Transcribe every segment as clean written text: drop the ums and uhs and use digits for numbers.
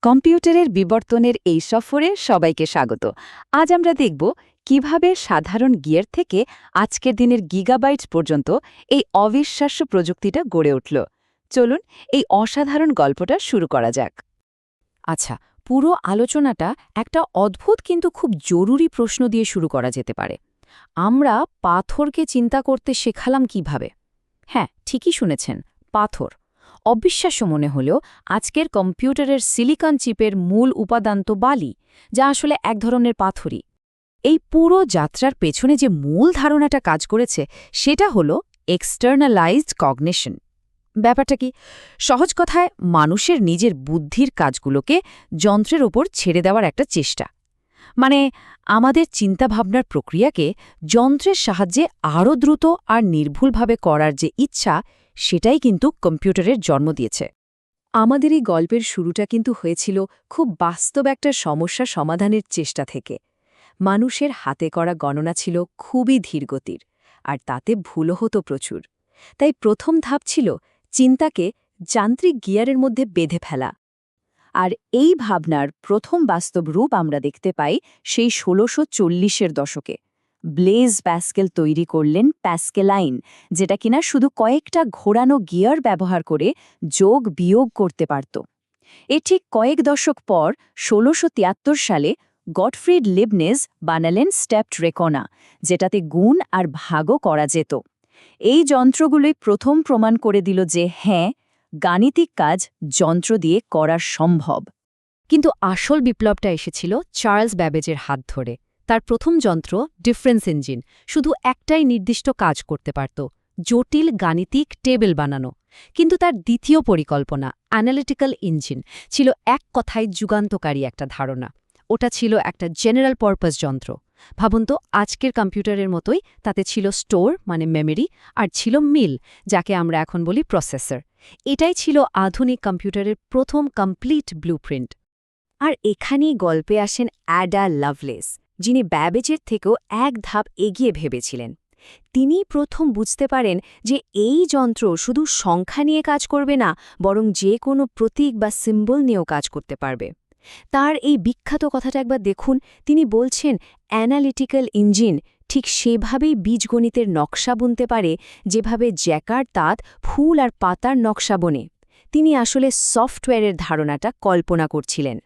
কম্পিউটারের বিবর্তনের এই সফরে সবাইকে স্বাগত। আজ আমরা দেখব কিভাবে সাধারণ গিয়ার থেকে আজকের দিনের গিগাবাইটস পর্যন্ত এই অবিশ্বাস্য প্রযুক্তিটা গড়ে উঠল। চলুন এই অসাধারণ গল্পটা শুরু করা যাক। আচ্ছা, পুরো আলোচনাটা একটা অদ্ভুত কিন্তু খুব জরুরি প্রশ্ন দিয়ে শুরু করা যেতে পারে। আমরা পাথরকে চিন্তা করতে শেখালাম কিভাবে? হ্যাঁ, ঠিকই শুনেছেন, পাথর। অবিশ্বাস্য মনে হলেও আজকের কম্পিউটারের সিলিকন চিপের মূল উপাদান তো বালি, যা আসলে এক ধরনের পাথরই। এই পুরো যাত্রার পেছনে যে মূল ধারণাটা কাজ করেছে সেটা হলো এক্সটার্নালাইজড কগনিশন। ব্যাপারটা কি? সহজ কথায় মানুষের নিজের বুদ্ধির কাজগুলোকে যন্ত্রের ওপর ছেড়ে দেওয়ার একটা চেষ্টা। মানে আমাদের চিন্তাভাবনার প্রক্রিয়াকে যন্ত্রের সাহায্যে আরও দ্রুত আর নির্ভুলভাবে করার যে ইচ্ছা, সেটাই কিন্তু কম্পিউটারের জন্ম দিয়েছে। আমাদের এই গল্পের শুরুটা কিন্তু হয়েছিল খুব বাস্তব একটা সমস্যা সমাধানের চেষ্টা থেকে। মানুষের হাতে করা গণনা ছিল খুবই ধীরগতির, আর তাতে ভুলও হতো প্রচুর। তাই প্রথম ধাপ ছিল চিন্তাকে যান্ত্রিক গিয়ারের মধ্যে বেঁধে ফেলা। আর এই ভাবনার প্রথম বাস্তব রূপ আমরা দেখতে পাই সেই ১৬৪০-এর দশকে। ব্লেজ প্যাসকেল তৈরি করলেন প্যাসকেলাইন, যেটা কিনা শুধু কয়েকটা ঘোরানো গিয়ার ব্যবহার করে যোগ বিয়োগ করতে পারত। এর ঠিক কয়েক দশক পর ১৬৭৩ সালে গটফ্রিড লিবনেজ বানালেন স্টেপড রেকনা, যেটাতে গুণ আর ভাগও করা যেত। এই যন্ত্রগুলোই প্রথম প্রমাণ করে দিল যে হ্যাঁ, গাণিতিক কাজ যন্ত্র দিয়ে করা সম্ভব। কিন্তু আসল বিপ্লবটা এসেছিল চার্লস ব্যাবেজের হাত ধরে। তার প্রথম যন্ত্র ডিফারেন্স ইঞ্জিন শুধু একটাই নির্দিষ্ট কাজ করতে পারত, জটিল গাণিতিক টেবিল বানানো। কিন্তু তার দ্বিতীয় পরিকল্পনা অ্যানালিটিক্যাল ইঞ্জিন ছিল এক কথায় যুগান্তকারী একটা ধারণা। ওটা ছিল একটা জেনারেল পারপাস যন্ত্র। ভাবুন তো, আজকের কম্পিউটারের মতোই তাতে ছিল স্টোর মানে মেমরি, আর ছিল মিল, যাকে আমরা এখন বলি প্রসেসর। এটাই ছিল আধুনিক কম্পিউটারের প্রথম কমপ্লিট ব্লুপ্রিন্ট। আর এখানেই গল্পে আসেন অ্যাডা লাভলেস, যিনি ব্যাবেজের থেকেও এক ধাপ এগিয়ে ভেবেছিলেন। তিনি প্রথম বুঝতে পারেন যে এই যন্ত্র শুধু সংখ্যা নিয়ে কাজ করবে না, বরং যে কোনো প্রতীক বা সিম্বল নিয়েও কাজ করতে পারবে। তার এই বিখ্যাত কথাটা একবার দেখুন। তিনি বলছেন, অ্যানালিটিক্যাল ইঞ্জিন ঠিক সেভাবেই বীজগণিতের নকশা বুনতে পারে যেভাবে জ্যাকার তাঁত ফুল আর পাতার নকশা বনে। তিনি আসলে সফটওয়্যারের ধারণাটা কল্পনা করছিলেন।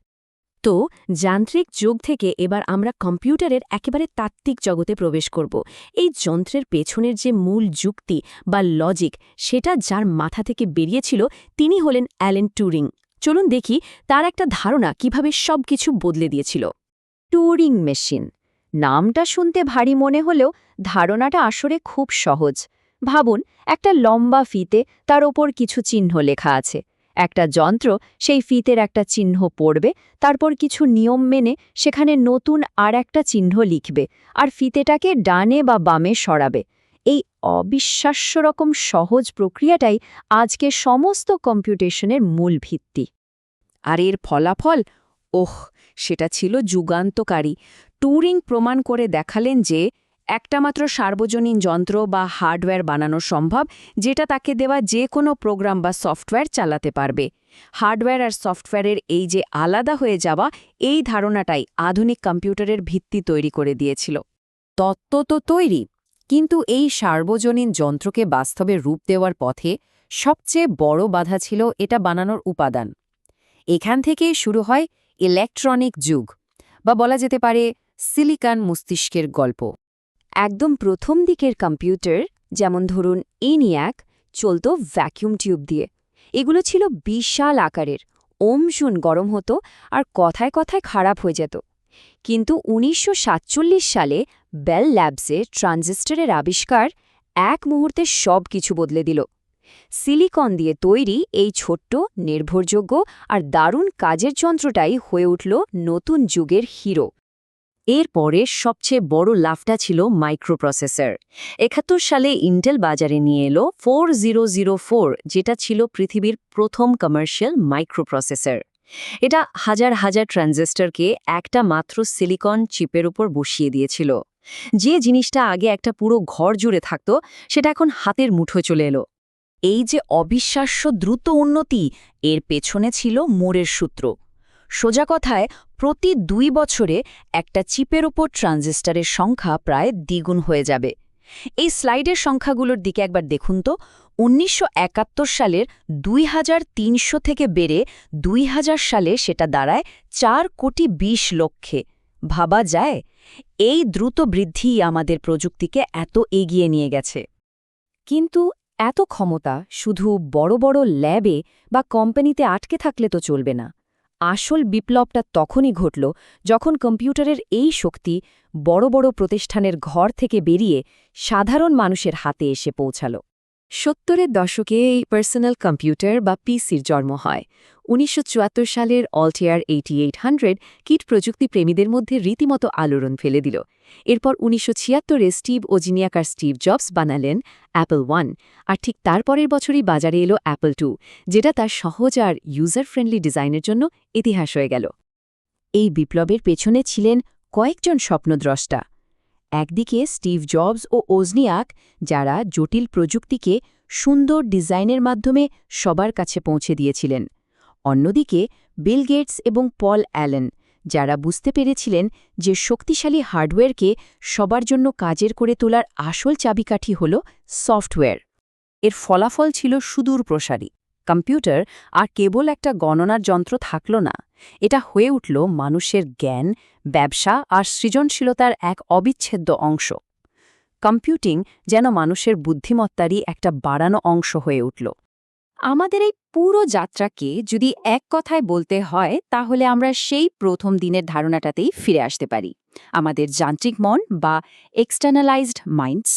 তো যান্ত্রিক যুগ থেকে এবার আমরা কম্পিউটারের একেবারে তাত্ত্বিক জগতে প্রবেশ করব। এই যন্ত্রের পেছনের যে মূল যুক্তি বা লজিক, সেটা যার মাথা থেকে বেরিয়েছিল তিনি হলেন অ্যালেন টুরিং। চলুন দেখি তার একটা ধারণা কিভাবে সবকিছু বদলে দিয়েছিল। টুরিং মেশিন নামটা শুনতে ভারী মনে হলেও ধারণাটা আসলে খুব সহজ। ভাবুন, একটা লম্বা ফিতে, তার ওপর কিছু চিহ্ন লেখা আছে। একটা যন্ত্র সেই ফিতের একটা চিহ্ন পড়বে, তারপর কিছু নিয়ম মেনে সেখানে নতুন আর একটা চিহ্ন লিখবে, আর ফিতেটাকে ডানে বা বামে সরাবে। এই অবিশ্বাস্য রকম সহজ প্রক্রিয়াটাই আজকে সমস্ত কম্পিউটেশনের মূল ভিত্তি। আর এর ফলাফল, সেটা ছিল যুগান্তকারী। টুরিং প্রমাণ করে দেখালেন যে একটা মাত্র সার্বজনীন যন্ত্র বা হার্ডওয়্যার বানানো সম্ভব, যেটা তাকে দেওয়া যে কোনো প্রোগ্রাম বা সফটওয়্যার চালাতে পারবে। হার্ডওয়্যার আর সফটওয়্যারের এই যে আলাদা হয়ে যাওয়া, এই ধারণাটাই আধুনিক কম্পিউটারের ভিত্তি তৈরি করে দিয়েছিল। তত্ত্ব তো তৈরি, কিন্তু এই সার্বজনীন যন্ত্রকে বাস্তবে রূপ দেওয়ার পথে সবচেয়ে বড় বাধা ছিল এটা বানানোর উপাদান। এখান থেকেই শুরু হয় ইলেকট্রনিক যুগ, বা বলা যেতে পারে সিলিকন মস্তিষ্কের গল্প। একদম প্রথম দিকের কম্পিউটার, যেমন ধরুন ENIAC, চলত ভ্যাকিউম টিউব দিয়ে। এগুলো ছিল বিশাল আকারের, ওমশুন গরম হতো আর কথায় কথায় খারাপ হয়ে যেত। কিন্তু ১৯৪৭ সালে বেল ল্যাবসে ট্রানজিস্টরের আবিষ্কার এক মুহূর্তে সব কিছু বদলে দিল। সিলিকন দিয়ে তৈরি এই ছোট্ট, নির্ভরযোগ্য আর দারুণ কাজের যন্ত্রটাই হয়ে উঠল নতুন যুগের হিরো। এরপরে সবচেয়ে বড় লাভটা ছিল মাইক্রোপ্রসেসর। ৭১ সালে ইন্টেল বাজারে নিয়ে এলো 4004, যেটা ছিল পৃথিবীর প্রথম কমার্শিয়াল মাইক্রোপ্রসেসর। এটা হাজার হাজার ট্রানজিস্টরকে একটা মাত্র সিলিকন চিপের উপর বসিয়ে দিয়েছিল। যে জিনিসটা আগে একটা পুরো ঘর জুড়ে থাকত, সেটা এখন হাতের মুঠোয় চলে এলো। এই যে অবিশ্বাস্য দ্রুত উন্নতি, এর পেছনে ছিল মোরের সূত্র। সোজা কথায় প্রতি ২ বছরে একটা চিপের ওপর ট্রানজিস্টরের সংখ্যা প্রায় দ্বিগুণ হয়ে যাবে। এই স্লাইডের সংখ্যাগুলোর দিকে একবার দেখুন তো। ১৯৭১ সালের ২৩০০ থেকে বেড়ে ২০০০ সালে সেটা দাঁড়ায় ৪,২০,০০,০০০। ভাবা যায়? এই দ্রুত বৃদ্ধিই আমাদের প্রযুক্তিকে এত এগিয়ে নিয়ে গেছে। কিন্তু এত ক্ষমতা শুধু বড় বড় ল্যাবে বা কোম্পানিতে আটকে থাকলে তো চলবে না। আসল বিপ্লবটা তখনই ঘটল যখন কম্পিউটারের এই শক্তি বড় বড় প্রতিষ্ঠানের ঘর থেকে বেরিয়ে সাধারণ মানুষের হাতে এসে পৌঁছাল। ৭০-এর দশকে এই পার্সোনাল কম্পিউটার বা পিসির জন্ম হয়। ১৯৭৪ সালের অল্টেয়ার 8800 কিট প্রযুক্তি প্রেমীদের মধ্যে রীতিমতো আলোড়ন ফেলে দিল। এরপর ১৯৭৬-এ স্টিভ ওজিনিয়াক আর স্টিভ জবস বানালেন অ্যাপল ওয়ান, আর ঠিক তার পরের বছরই বাজারে এলো অ্যাপল টু, যেটা তার সহজ আর ইউজার ফ্রেন্ডলি ডিজাইনের জন্য ইতিহাস হয়ে গেল। এই বিপ্লবের পেছনে ছিলেন কয়েকজন স্বপ্নদ্রষ্টা। একদিকে স্টিভ জবস ও ওজনিয়াক, যারা জটিল প্রযুক্তিকে সুন্দর ডিজাইনের মাধ্যমে সবার কাছে পৌঁছে দিয়েছিলেন। অন্যদিকে বিল গেটস এবং পল অ্যালেন, যারা বুঝতে পেরেছিলেন যে শক্তিশালী হার্ডওয়্যারকে সবার জন্য কাজের করে তোলার আসল চাবিকাঠি হল সফটওয়্যার। এর ফলাফল ছিল সুদূর প্রসারী। কম্পিউটার আর কেবল একটা গণনার যন্ত্র থাকল না, এটা হয়ে উঠল মানুষের জ্ঞান, ব্যবসা আর সৃজনশীলতার এক অবিচ্ছেদ্য অংশ। কম্পিউটিং যেন মানুষের বুদ্ধিমত্তারই একটা বাড়ানো অংশ হয়ে উঠল। আমাদের এই পুরো যাত্রাকে যদি এক কথায় বলতে হয়, তাহলে আমরা সেই প্রথম দিনের ধারণাটাতেই ফিরে আসতে পারি, আমাদের যান্ত্রিক মন বা এক্সটার্নালাইজড মাইন্ডস।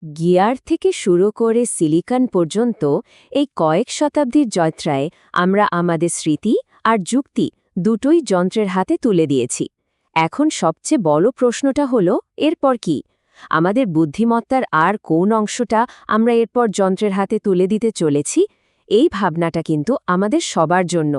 গিয়ার থেকে শুরু করে সিলিকন পর্যন্ত এই কয়েক শতাব্দীর যাত্রায় আমরা আমাদের স্মৃতি আর যুক্তি দুটোই যন্ত্রের হাতে তুলে দিয়েছি। এখন সবচেয়ে বড় প্রশ্নটা হলো, এরপর কি? আমাদের বুদ্ধিমত্তার আর কোন অংশটা আমরা এরপর যন্ত্রের হাতে তুলে দিতে চলেছি? এই ভাবনাটা কিন্তু আমাদের সবার জন্য,